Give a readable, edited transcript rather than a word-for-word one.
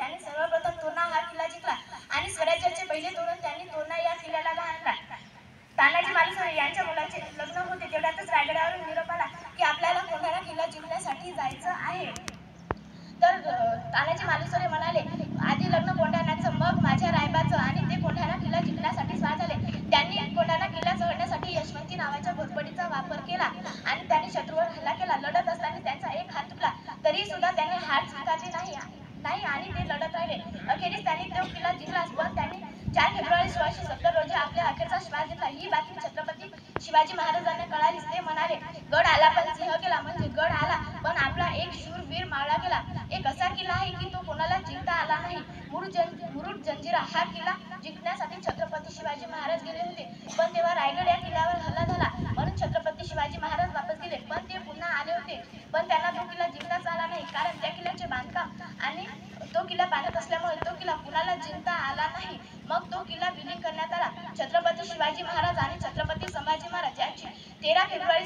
त्यांनी सर्वप्रथम तोरणा हा किल्ला जिंकला आणि स्वराज्याचे पहिले तोरण त्यांनी तोरणा या किल्ल्याला बांधला। तानाजी मालुसरे यांच्या मुलाचे लग्न होते तेवढ्यातच रायगडावरून निरोप आला की आपल्याला कोंढाणा किल्ला जिंकण्यासाठी जायचं आहे। तर तानाजी मालुसरे म्हणाले, आधी लग्न कोंढाण्याचं, मग माझ्या रायबाचं, आणि ते कोंढाणा किल्ला जिंकण्यासाठी स्वार झाले। त्यांनी कोंढाणा किल्ला चढण्यासाठी यशवंती नावाच्या घोरपडीचा वापर केला आणि त्यांनी शत्रूवर हल्ला केला। लढत असताना त्यांचा एक हात तुटला, तरी सुद्धा त्यांनी हार स्वीकारली नाही आणि ते लढत राहिले। अखेरीस त्यांनी तो किल्ला जिंकला, पण त्यांनी 4 फेब्रुवारी 1670 रोजी आपल्या अखेरचा श्वास घेतला। ही बातमी छत्रपती शिवाजी महाराजांना कळालीच ते म्हणाले, गड आला पण सिंह गेला, म्हणजे गड आला पण आपला एक शूरवीर मारला गेला। एक असा किल्ला आहे की तो कोणाला जिंकता आला नाही। मुरुड जंजिरा हा किल्ला जिंकण्यासाठी छत्रपती शिवाजी महाराज गेले होते, पण तेव्हा रायगड या किल्ल्यावर हल्ला झाला, म्हणून छत्रपती शिवाजी महाराज वापस गेले। पण ते पुन्हा आले होते, पण त्यांना तो किल्ला जिंकताच आला नाही, कारण त्या किल्ल्याचे बांधकाम आणि तो किल्ला बांधत असल्यामुळे तो किल्ला कुणाला जिंकता आला नाही। मग तो किल्ला विलीन करण्यात आला। छत्रपती शिवाजी महाराज आणि छत्रपती संभाजी महाराज यांची 13 फेब्रुवारी